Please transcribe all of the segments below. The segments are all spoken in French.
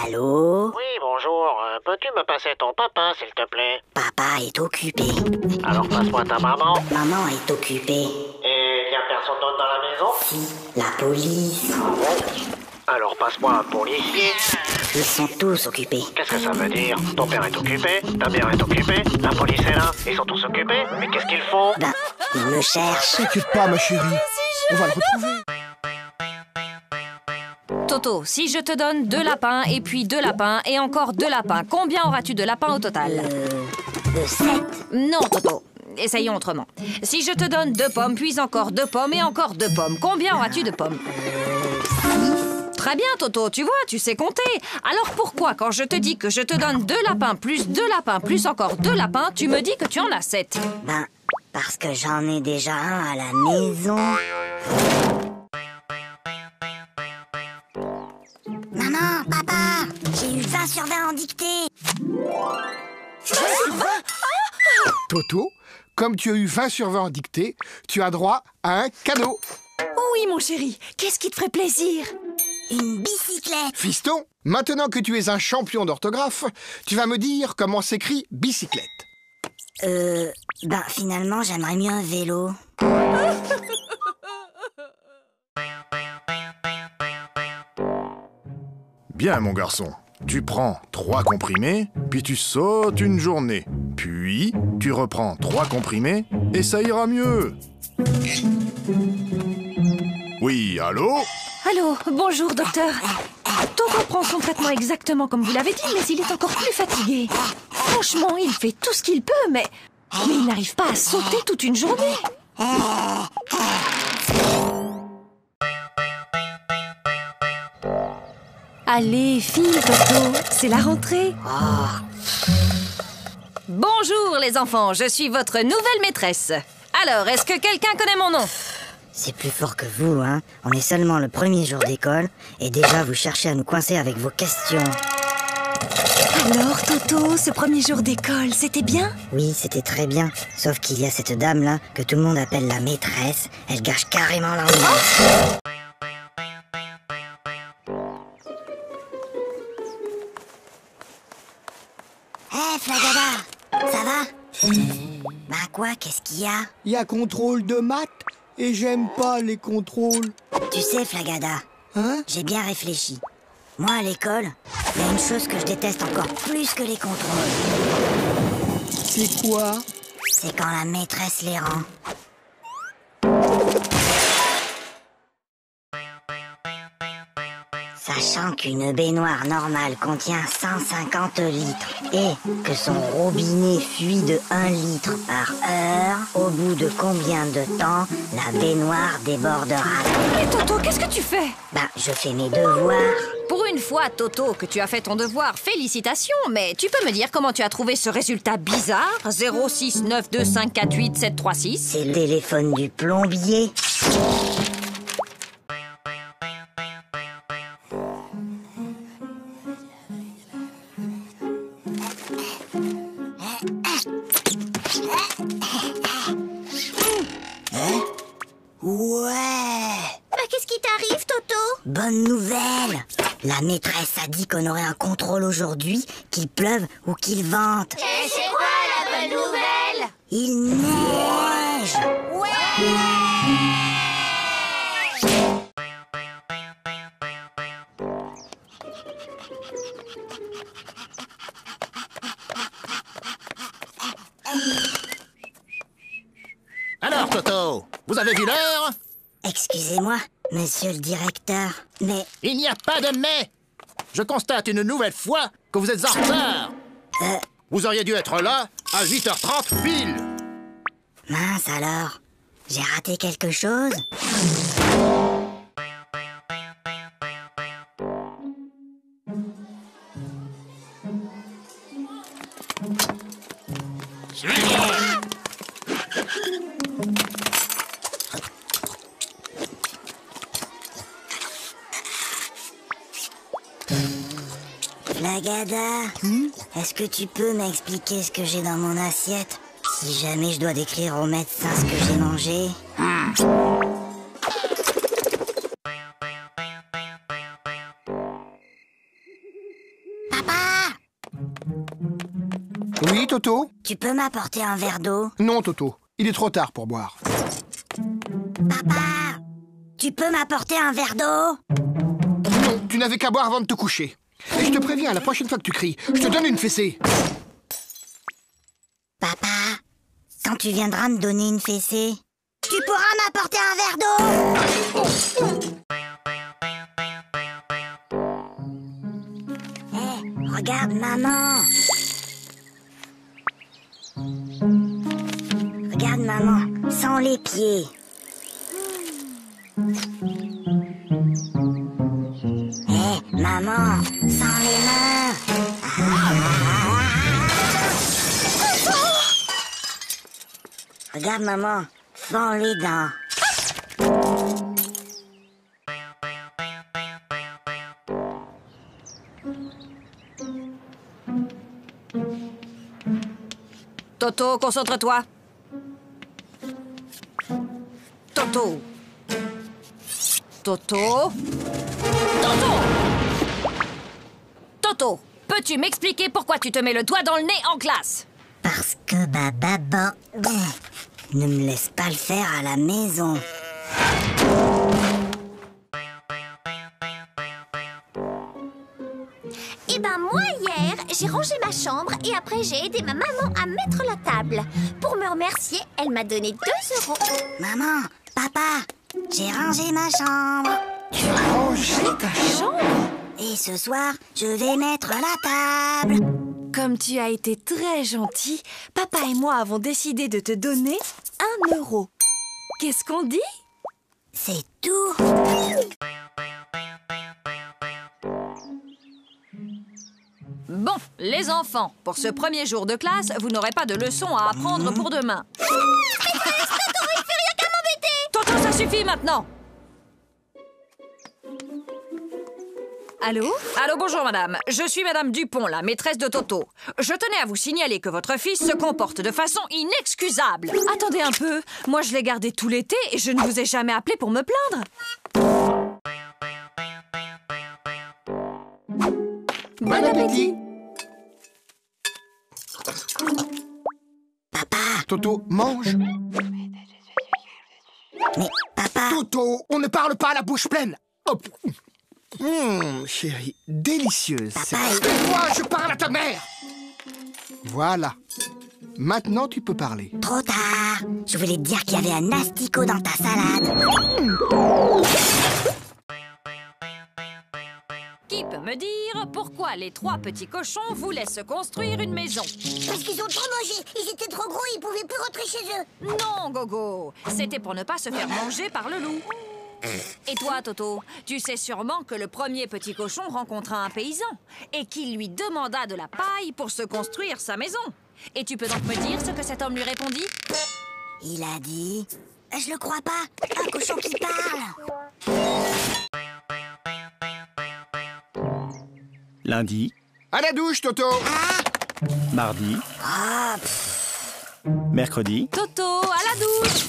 Allô? Oui, bonjour. Peux-tu me passer ton papa, s'il te plaît? Papa est occupé. Alors passe-moi ta maman. Maman est occupée. Et il y a personne d'autre dans la maison? Si, la police. Alors passe-moi un policier. Ils sont tous occupés. Qu'est-ce que ça veut dire? Ton père est occupé, ta mère est occupée, la police est là, ils sont tous occupés. Mais qu'est-ce qu'ils font? Ben, ils me cherchent. T'inquiète pas, ma chérie. On va le retrouver. Toto, si je te donne 2 lapins, et puis 2 lapins, et encore 2 lapins, combien auras-tu de lapins au total? 7. Non, Toto. Essayons autrement. Si je te donne 2 pommes, puis encore 2 pommes, et encore 2 pommes, combien auras-tu de pommes? Très bien, Toto, tu vois, tu sais compter. Alors pourquoi, quand je te dis que je te donne 2 lapins, plus 2 lapins, plus encore 2 lapins, tu me dis que tu en as 7? Ben, parce que j'en ai déjà un à la maison. Maman, papa, j'ai eu 20 sur 20 en dictée. Toto, comme tu as eu 20 sur 20 en dictée, tu as droit à un cadeau. Oui, mon chéri, qu'est-ce qui te ferait plaisir? Une bicyclette. Fiston, maintenant que tu es un champion d'orthographe, tu vas me dire comment s'écrit bicyclette. Ben finalement, j'aimerais mieux un vélo. Bien, mon garçon. Tu prends 3 comprimés, puis tu sautes une journée. Puis, tu reprends 3 comprimés, et ça ira mieux. Oui, allô? Allô, bonjour, docteur. Toto prend son traitement exactement comme vous l'avez dit, mais il est encore plus fatigué. Franchement, il fait tout ce qu'il peut, mais il n'arrive pas à sauter toute une journée. Allez, file, Toto, c'est la rentrée. Bonjour, les enfants, je suis votre nouvelle maîtresse. Alors, est-ce que quelqu'un connaît mon nom? C'est plus fort que vous, hein. On est seulement le premier jour d'école, et déjà vous cherchez à nous coincer avec vos questions. Alors, Toto, ce premier jour d'école, c'était bien? Oui, c'était très bien. Sauf qu'il y a cette dame-là, que tout le monde appelle la maîtresse. Elle gâche carrément l'ambiance. Hé, Flagada, ça va? Bah quoi, qu'est-ce qu'il y a? Il y a contrôle de maths et j'aime pas les contrôles. Tu sais, Flagada, Hein? j'ai bien réfléchi. Moi, à l'école, il y a une chose que je déteste encore plus que les contrôles. C'est quoi? C'est quand la maîtresse les rend. Sachant qu'une baignoire normale contient 150 litres et que son robinet fuit de 1 litre par heure, au bout de combien de temps la baignoire débordera? Mais Toto, qu'est-ce que tu fais? Ben, je fais mes devoirs. Pour une fois, Toto, que tu as fait ton devoir, félicitations, mais tu peux me dire comment tu as trouvé ce résultat bizarre? 06925487736. C'est le téléphone du plombier. Ouais! Bah, qu'est-ce qui t'arrive, Toto? Bonne nouvelle! La maîtresse a dit qu'on aurait un contrôle aujourd'hui, qu'il pleuve ou qu'il vente. Et c'est quoi la bonne nouvelle? Il neige! Alors, Toto, vous avez vu l'heure? Excusez-moi, monsieur le directeur, mais... Il n'y a pas de mais. Je constate une nouvelle fois que vous êtes en retard. Vous auriez dû être là à 8h30 pile. Mince alors, j'ai raté quelque chose? Flagada, est-ce que tu peux m'expliquer ce que j'ai dans mon assiette? Si jamais je dois décrire au médecin ce que j'ai mangé. Papa, Oui, Toto? tu peux m'apporter un verre d'eau? Non, Toto. Il est trop tard pour boire. Papa, tu peux m'apporter un verre d'eau? Non, tu n'avais qu'à boire avant de te coucher. Et je te préviens, la prochaine fois que tu cries, je te donne une fessée. Papa, quand tu viendras me donner une fessée, tu pourras m'apporter un verre d'eau? Hé, regarde maman. Regarde maman, sans les pieds. Hé, maman, sans les mains. Regarde maman, sans les dents. Toto, concentre-toi. Toto. Toto. Toto. Toto, peux-tu m'expliquer pourquoi tu te mets le doigt dans le nez en classe? Parce que maman ne me laisse pas le faire à la maison. Eh ben moi hier, j'ai rangé ma chambre et après j'ai aidé ma maman à mettre la table. Pour me remercier, elle m'a donné 2 €. Maman, papa, j'ai rangé ma chambre. Tu as rangé ta chambre? Et ce soir, je vais mettre la table. Comme tu as été très gentil, papa et moi avons décidé de te donner 1 €. Qu'est-ce qu'on dit? C'est tout. Bon, les enfants, pour ce premier jour de classe, vous n'aurez pas de leçons à apprendre pour demain. Maîtresse, Toto, il fait rien qu'à m'embêter. Toto, ça suffit maintenant. Allô? Allô, bonjour madame. Je suis madame Dupont, la maîtresse de Toto. Je tenais à vous signaler que votre fils se comporte de façon inexcusable. Attendez un peu. Moi, je l'ai gardé tout l'été et je ne vous ai jamais appelé pour me plaindre. Bon appétit. Papa, Toto, mange. mais papa, Toto, on ne parle pas à la bouche pleine. Hop. Chérie, délicieuse. Papa, Tais-toi, je parle à ta mère. Voilà. Maintenant, tu peux parler. trop tard. Je voulais te dire qu'il y avait un asticot dans ta salade. Qui peut me dire pourquoi les 3 petits cochons voulaient se construire une maison? Parce qu'ils ont trop mangé, ils étaient trop gros, ils pouvaient plus rentrer chez eux. Non, Gogo. C'était pour ne pas se faire manger par le loup. Et toi, Toto, tu sais sûrement que le premier petit cochon rencontra un paysan et qu'il lui demanda de la paille pour se construire sa maison. Et tu peux donc me dire ce que cet homme lui répondit? Il a dit... Je le crois pas, un cochon qui parle. Lundi, À la douche, Toto. mardi, mercredi, Toto, à la douche!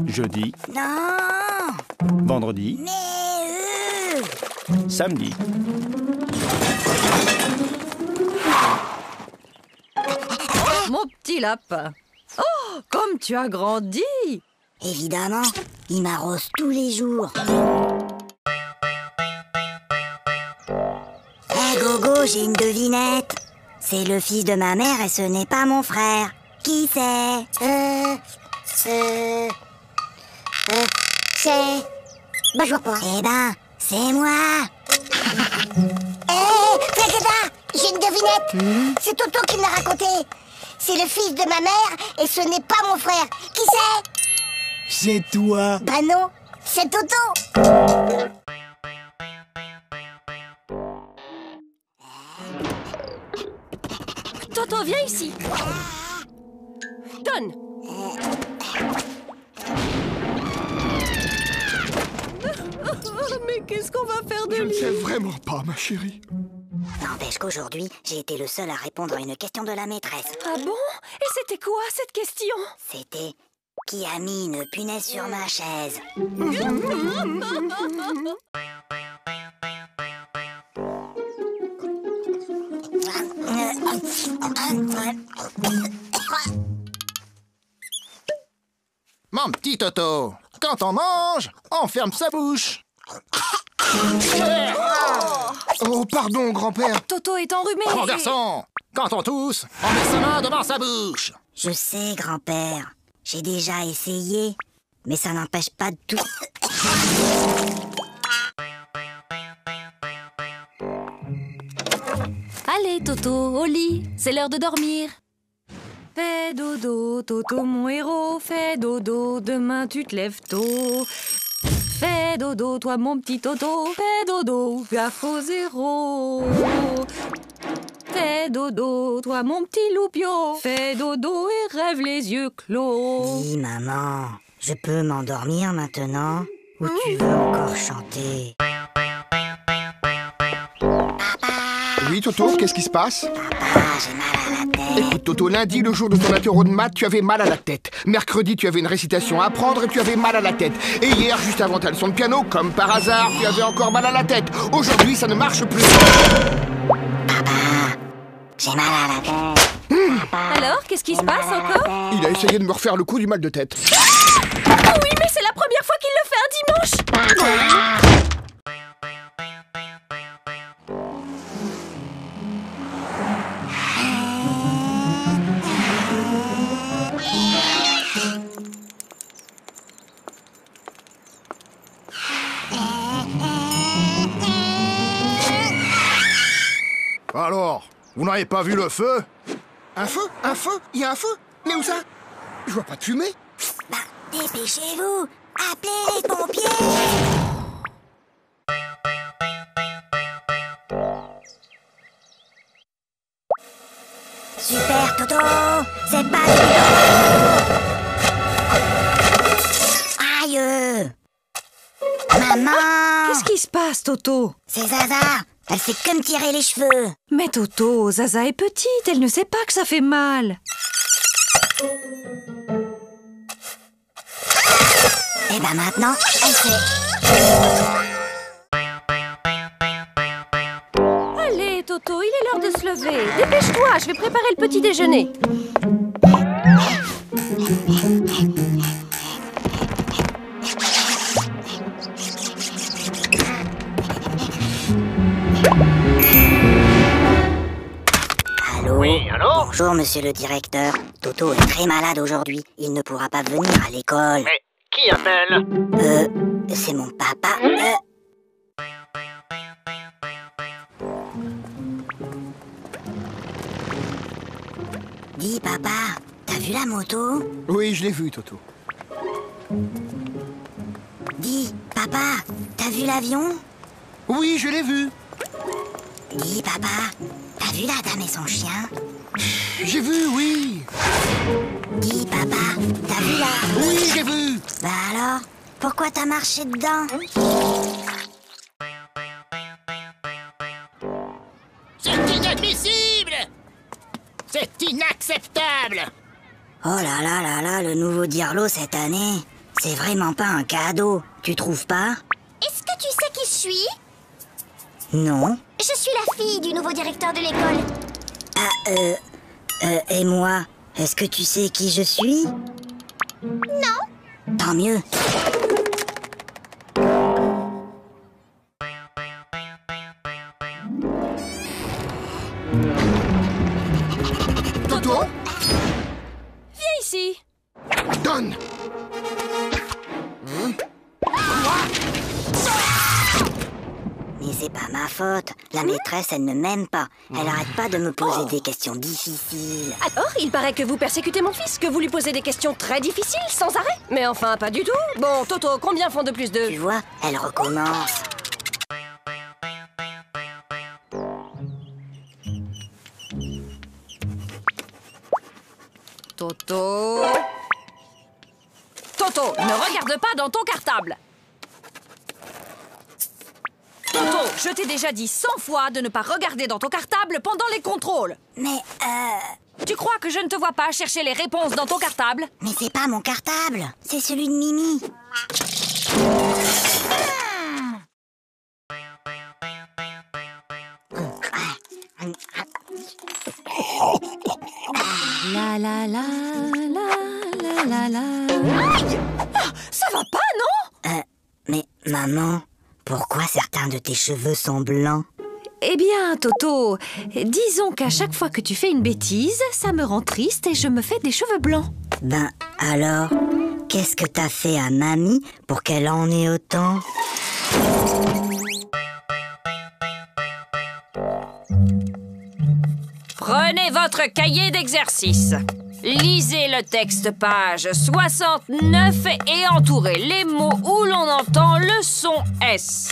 jeudi, Non, vendredi, mais... samedi. Mon petit lapin. Oh, comme tu as grandi! Évidemment, il m'arrose tous les jours. Hé Gogo, j'ai une devinette. C'est le fils de ma mère et ce n'est pas mon frère. Qui c'est? C'est... Bah je vois pas. Eh ben, c'est moi. Hé, Fréqueta, j'ai une devinette. C'est Toto qui me l'a raconté. C'est le fils de ma mère et ce n'est pas mon frère. Qui c'est? C'est toi. Bah non, c'est Toto. Toto, viens ici. Donne. Mais qu'est-ce qu'on va faire de Je ne lui? sais vraiment pas, ma chérie. N'empêche qu'aujourd'hui, j'ai été le seul à répondre à une question de la maîtresse. Ah bon? Et c'était quoi cette question? C'était... Qui a mis une punaise sur ma chaise? Mon petit Toto, quand on mange, on ferme sa bouche. Oh, pardon, grand-père. Toto est enrhumé. Mon garçon, quand on tousse, on met sa main devant sa bouche. Je sais, grand-père. J'ai déjà essayé. Mais ça n'empêche pas de tout. Allez, Toto, au lit. C'est l'heure de dormir. Fais dodo, Toto, mon héros. Fais dodo, demain tu te lèves tôt. Fais dodo, toi, mon petit Toto. Fais dodo, gaffe au zéro. Fais dodo, toi, mon petit loupio. Fais dodo et rêve les yeux clos. Oui, maman. Je peux m'endormir maintenant? Ou tu veux encore chanter? Oui, Toto, qu'est-ce qui se passe? Papa, j'ai mal à la tête. Écoute, Toto, lundi, le jour de ton interro de maths, tu avais mal à la tête. Mercredi, tu avais une récitation à apprendre et tu avais mal à la tête. Et hier, juste avant ta leçon de piano, comme par hasard, tu avais encore mal à la tête. Aujourd'hui, ça ne marche plus. Papa, j'ai mal à la tête. Alors, qu'est-ce qui se passe encore? Il a essayé de me refaire le coup du mal de tête. Ah oui, mais c'est la première fois qu'il le fait un dimanche. Alors, vous n'avez pas vu le feu? Un feu? Un feu? Il y a un feu? Mais où ça? Je vois pas de fumée. Bah, dépêchez-vous. Appelez les pompiers. Super, Toto. C'est pas Aïe. Maman. Qu'est-ce qui se passe, Toto? C'est Zaza. Elle fait que me tirer les cheveux. Mais Toto, Zaza est petite, elle ne sait pas que ça fait mal. Et ben maintenant, elle sait. Allez, Toto, il est l'heure de se lever. Dépêche-toi, je vais préparer le petit déjeuner. Allô? Oui, allô? Bonjour, monsieur le directeur. Toto est très malade aujourd'hui. Il ne pourra pas venir à l'école. Mais qui appelle? C'est mon papa. Dis, papa, t'as vu la moto? Oui, je l'ai vu, Toto. Dis, papa, t'as vu l'avion? Oui, je l'ai vu. Dis, papa, t'as vu la dame et son chien? J'ai vu, oui. Dis, papa, t'as vu la... Oui, j'ai vu. Bah alors, pourquoi t'as marché dedans? C'est inadmissible! C'est inacceptable! Oh là là là là, le nouveau Dirlo cette année, c'est vraiment pas un cadeau, tu trouves pas? Est-ce que tu sais qui je suis? Non. Je suis la fille du nouveau directeur de l'école. Et moi, est-ce que tu sais qui je suis? Non. Tant mieux. Toto, Viens ici. donne. Mais c'est pas ma faute. La maîtresse, elle ne m'aime pas. Elle arrête pas de me poser des questions difficiles. Alors, il paraît que vous persécutez mon fils, que vous lui posez des questions très difficiles, sans arrêt. Mais enfin, pas du tout. Bon, Toto, combien font 2 plus 2? Tu vois, elle recommence. Toto... Toto, ne regarde pas dans ton cartable. Toto, je t'ai déjà dit 100 fois de ne pas regarder dans ton cartable pendant les contrôles. Mais, Tu crois que je ne te vois pas chercher les réponses dans ton cartable? mais c'est pas mon cartable. C'est celui de Mimi. La la la la la la la. Aïe! Ah, ça va pas, non? Mais maman, pourquoi certains de tes cheveux sont blancs? Eh bien, Toto, disons qu'à chaque fois que tu fais une bêtise, ça me rend triste et je me fais des cheveux blancs. Ben alors, qu'est-ce que t'as fait à mamie pour qu'elle en ait autant? Prenez votre cahier d'exercice. Lisez le texte page 69 et entourez les mots où l'on entend le son S.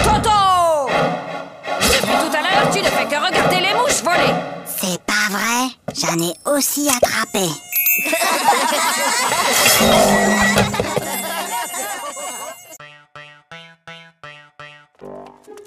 Toto! Depuis tout à l'heure, tu ne fais que regarder les mouches voler. C'est pas vrai, j'en ai aussi attrapé.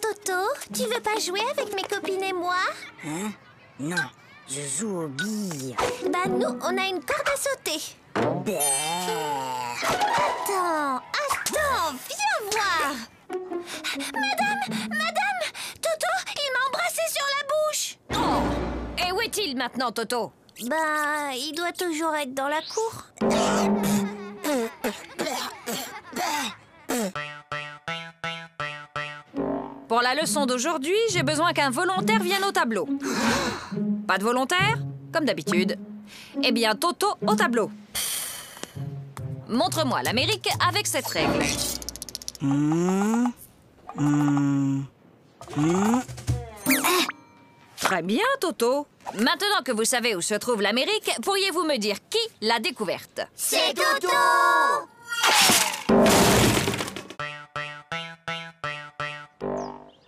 Toto, tu veux pas jouer avec mes copines et moi? Hein? Non, je joue aux billes. Bah nous, on a une corde à sauter. Attends, viens voir. Madame, Toto, il m'a embrassé sur la bouche. Oh! Et où est-il maintenant, Toto? Bah, il doit toujours être dans la cour. Pour la leçon d'aujourd'hui, j'ai besoin qu'un volontaire vienne au tableau. Pas de volontaire? Comme d'habitude. Eh bien, Toto au tableau. Montre-moi l'Amérique avec cette règle. Très bien, Toto. Maintenant que vous savez où se trouve l'Amérique, pourriez-vous me dire qui l'a découverte? C'est Toto!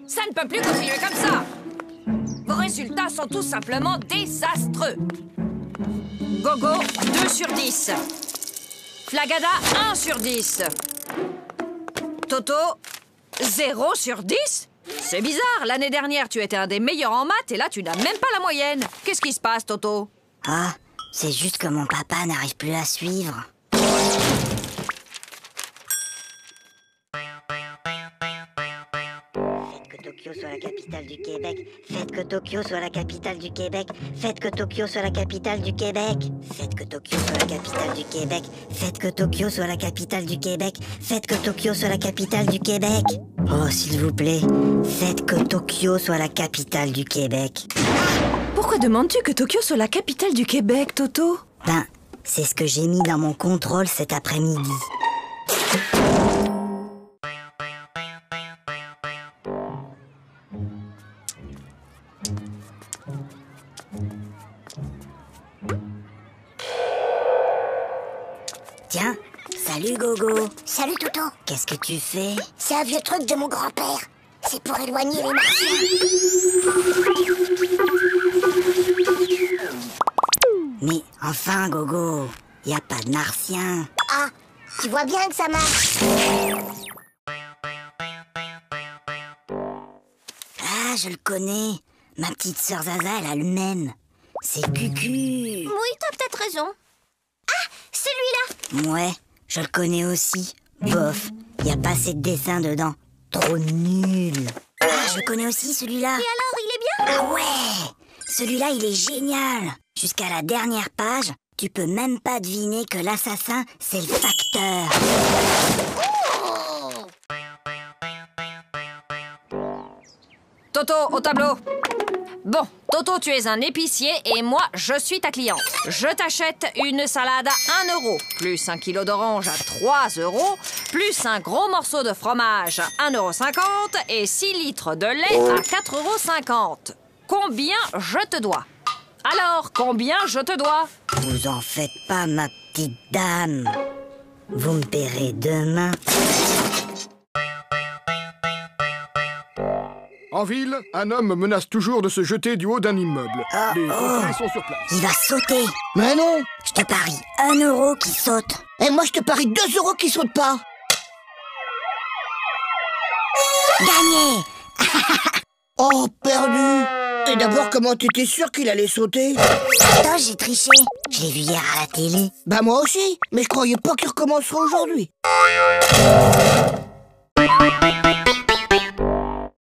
Ça ne peut plus continuer comme ça. Vos résultats sont tout simplement désastreux. Gogo, 2 sur 10. Flagada, 1 sur 10. Toto, 0 sur 10? C'est bizarre, l'année dernière, tu étais un des meilleurs en maths et là, tu n'as même pas la moyenne. Qu'est-ce qui se passe, Toto? Ah, c'est juste que mon papa n'arrive plus à suivre. Tokyo soit la capitale du Québec. Faites que Tokyo soit la capitale du Québec. Faites que Tokyo soit la capitale du Québec. Faites que Tokyo soit la capitale du Québec. Faites que Tokyo soit la capitale du Québec. Faites que Tokyo soit la capitale du Québec. Oh, s'il vous plaît, faites que Tokyo soit la capitale du Québec. Pourquoi demandes-tu que Tokyo soit la capitale du Québec, Toto? Ben, c'est ce que j'ai mis dans mon contrôle cet après-midi. Tiens, salut Gogo. Salut Toto. Qu'est-ce que tu fais? C'est un vieux truc de mon grand-père. C'est pour éloigner les martiens. Mais enfin Gogo, y a pas de martiens. Ah, tu vois bien que ça marche. Ah, je le connais. Ma petite sœur Zaza, elle a le même. C'est Cucu. Oui, t'as peut-être raison. Ah, celui-là. Ouais, je le connais aussi. Bof, y a pas assez de dessins dedans. Trop nul. Ah, je le connais aussi celui-là. Et alors, il est bien? Ah ouais, celui-là, il est génial. Jusqu'à la dernière page, tu peux même pas deviner que l'assassin, c'est le facteur. Toto, au tableau. Bon, Toto, tu es un épicier et moi, je suis ta cliente. Je t'achète une salade à 1 euro, plus 1 kilo d'orange à 3 euros, plus un gros morceau de fromage à 1,50 € et 6 litres de lait à 4,50 €. Combien je te dois? Alors, combien je te dois? Vous en faites pas, ma petite dame. Vous me paierez demain. En ville, un homme menace toujours de se jeter du haut d'un immeuble. Les policiers sont sur place. Il va sauter. Mais non. Je te parie 1 euro qui saute. Et moi, je te parie 2 euros qui sautent pas. Gagné. Oh, perdu. Et d'abord, comment t'étais sûr qu'il allait sauter? Attends, j'ai triché. Je l'ai vu hier à la télé. Bah moi aussi, mais je croyais pas qu'il recommencerait aujourd'hui.